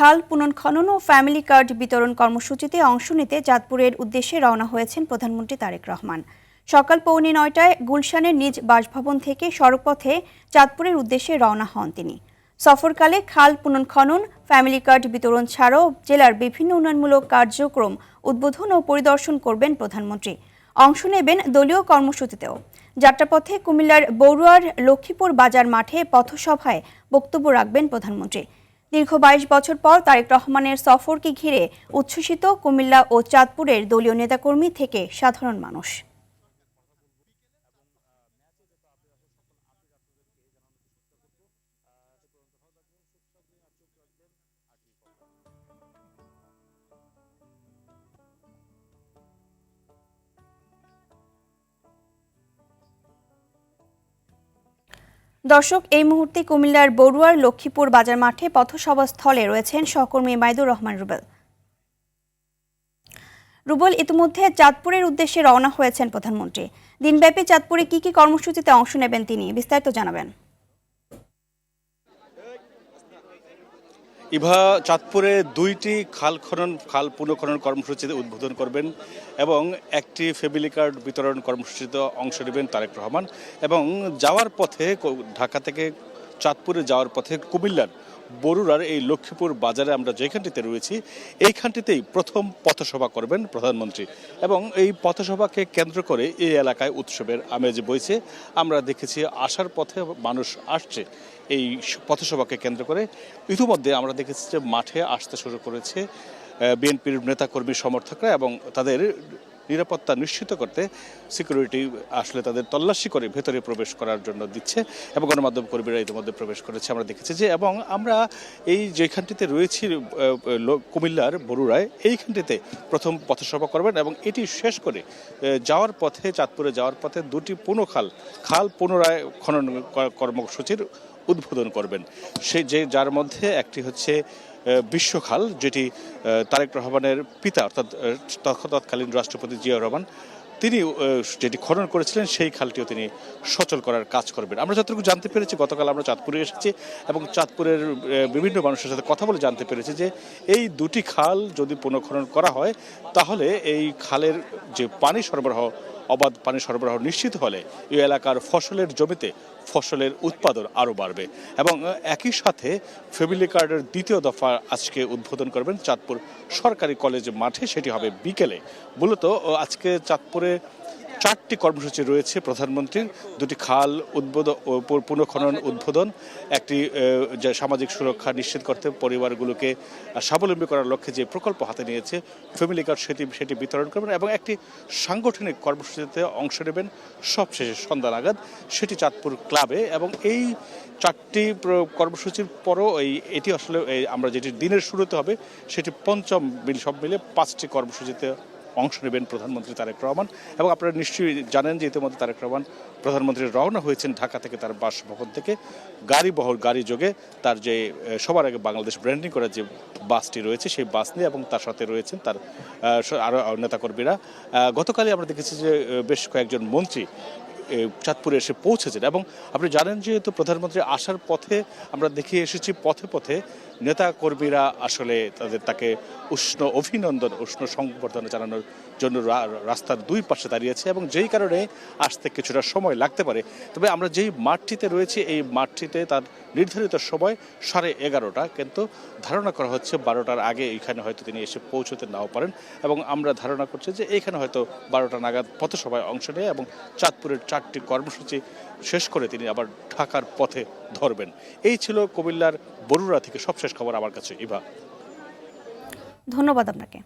খাল পুনর্খনন ও family card বিতরণ কর্মসূচিতে অংশ নিতে চাঁদপুরের উদ্দেশ্যে রওনা হয়েছেন প্রধানমন্ত্রী তারেক রহমান। সকাল 8:45টায় গুলশানের নিজ বাসভবন থেকে সড়কপথে চাঁদপুরের উদ্দেশ্যে রওনা হন তিনি। সফরকালে খাল পুনর্খনন, ফ্যামিলি কার্ড বিতরণ ছাড়াও জেলার বিভিন্ন উন্নয়নমূলক কার্যক্রম উদ্বোধন ও পরিদর্শন করবেন প্রধানমন্ত্রী। অংশ নেবেন দলীয় কর্মসূচিতেও। যাত্রাপথে কুমিল্লার বড়ুয়ার লক্ষ্মীপুর বাজার মাঠে পথসভায় বক্তব্য রাখবেন প্রধানমন্ত্রী। দীর্ঘ 22 বছর পর তারেক রহমানের সফরকে ঘিরে উচ্ছ্বসিত কুমিল্লা ও চাঁদপুরের দলীয় নেতাকর্মী থেকে সাধারণ মানুষ। দর্শক, এই মুহূর্তে কুমিল্লার বড়ুয়ার লক্ষ্মীপুর বাজার মাঠে পথসভা স্থলে রয়েছেন সহকর্মী মাইদুর রহমান রুবেল। ইতিমধ্যে চাঁদপুরের উদ্দেশ্যে রওনা হয়েছেন প্রধানমন্ত্রী। দিনব্যাপী চাঁদপুরে কি কি কর্মসূচিতে অংশ নেবেন তিনি, বিস্তারিত জানাবেন। ইভা, চাঁদপুরে 2টি খাল পুনঃখনন কর্মসূচিতে উদ্বোধন করবেন এবং একটি ফ্যামিলি কার্ড বিতরণ কর্মসূচিতে অংশ নেবেন তারেক রহমান। এবং যাওয়ার পথে ঢাকা থেকে চাঁদপুরে যাওয়ার পথে কুমিল্লার বরুড়ার এই লক্ষ্মীপুর বাজারে আমরা যেখানটিতে রয়েছি এইখানটিতেই প্রথম পথসভা করবেন প্রধানমন্ত্রী। এবং এই পথসভাকে কেন্দ্র করে এই এলাকায় উৎসবের আমেজ বইছে। আমরা দেখেছি আসার পথে মানুষ আসছে এই পথসভাকে কেন্দ্র করে। ইতিমধ্যে আমরা দেখেছি যে মাঠে আসতে শুরু করেছে বিএনপির নেতাকর্মী সমর্থকরা এবং তাদের নিরাপত্তা নিশ্চিত করতে সিকিউরিটি আসলে তাদের তল্লাশি করে ভেতরে প্রবেশ করার জন্য দিচ্ছে এবং গণমাধ্যম কর্মীরা ইতিমধ্যে প্রবেশ করেছে আমরা দেখেছি যে। এবং আমরা এই যেখানটিতে রয়েছি কুমিল্লার বরুড়ায়, এইখানটিতে প্রথম পথসভা করবেন এবং এটি শেষ করে যাওয়ার পথে চাঁদপুরে যাওয়ার পথে 2টি খাল পুনরায় খনন কর্মসূচির উদ্বোধন করবেন। যার মধ্যে একটি হচ্ছে বিশ্বখাল, যেটি তারেক রহমানের পিতা অর্থাৎ তৎকালীন রাষ্ট্রপতি জিয়াউর রহমান তিনি যেটি খনন করেছিলেন সেই খালটিও তিনি সচল করার কাজ করবেন। আমরা যতটুকু জানতে পেরেছি, গতকাল আমরা চাঁদপুরে এসেছি এবং চাঁদপুরের বিভিন্ন মানুষের সাথে কথা বলে জানতে পেরেছি যে এই 2টি খাল যদি পুনঃখনন করা হয় তাহলে এই খালের যে অবাধ পানি সরবরাহ নিশ্চিত হলে এই এলাকার ফসলের জমিতে ফসলের উৎপাদন আরও বাড়বে। এবং একই সাথে ফ্যামিলি কার্ডের 2য় দফা আজকে উদ্বোধন করবেন চাঁদপুর সরকারি কলেজ মাঠে, সেটি হবে বিকেলে। মূলত আজকে চাঁদপুরে 4টি কর্মসূচি রয়েছে প্রধানমন্ত্রীর। 2টি খাল পুনঃখনন উদ্বোধন, একটি সামাজিক সুরক্ষা নিশ্চিত করতে পরিবারগুলোকে স্বাবলম্বী করার লক্ষ্যে যে প্রকল্প হাতে নিয়েছে ফ্যামিলি কার্ড সেটি বিতরণ করবেন এবং একটি সাংগঠনিক কর্মসূচিতে অংশ নেবেন সবশেষে সন্ধ্যা নাগাদ, সেটি চাঁদপুর ক্লাবে। এবং এই 4টি কর্মসূচির পরও এটি আসলে আমরা যেটি দিনের শুরুতে হবে সেটি পঞ্চম সব মিলে 5টি কর্মসূচিতে অংশ নেবেন প্রধানমন্ত্রী তারেক রহমান। এবং আপনারা নিশ্চয়ই জানেন যে ইতিমধ্যে তারেক রহমান প্রধানমন্ত্রী রওনা হয়েছেন ঢাকা থেকে তার বাসভবন থেকে গাড়ি যোগে তার যে সবার আগে বাংলাদেশ ব্র্যান্ডিং করার যে বাসটি রয়েছে সেই বাস নিয়ে, এবং তার সাথে রয়েছেন তার আরও নেতাকর্মীরা। গতকালই আমরা দেখেছি যে বেশ কয়েকজন মন্ত্রী চাঁদপুরে এসে পৌঁছেছেন। এবং আপনি জানেন যেহেতু প্রধানমন্ত্রী আসার পথে আমরা দেখে এসেছি পথে পথে নেতা কর্মীরা আসলে তাকে উষ্ণ অভিনন্দন, উষ্ণ সংবর্ধনা জানানোর জন্য রাস্তার 2 পাশে দাঁড়িয়েছে এবং যেই কারণে আসতে কিছুটা সময় লাগতে পারে। তবে আমরা যেই মাঠটিতে রয়েছি এই মাঠটিতে তার নির্ধারিত সময় 11:30, কিন্তু ধারণা করা হচ্ছে 12টার আগে এইখানে হয়তো তিনি এসে পৌঁছতে নাও পারেন। এবং আমরা ধারণা করছি যে এইখানে হয়তো 12টা নাগাদ পথসভায় অংশ নেয় এবং চাঁদপুরের 4টি কর্মসূচি শেষ করে তিনি আবার ঢাকার পথে ধরবেন। এই ছিল কুমিল্লার বরুড়া থেকে সবশেষ খবর আমার কাছে। ইভা, ধন্যবাদ আপনাকে।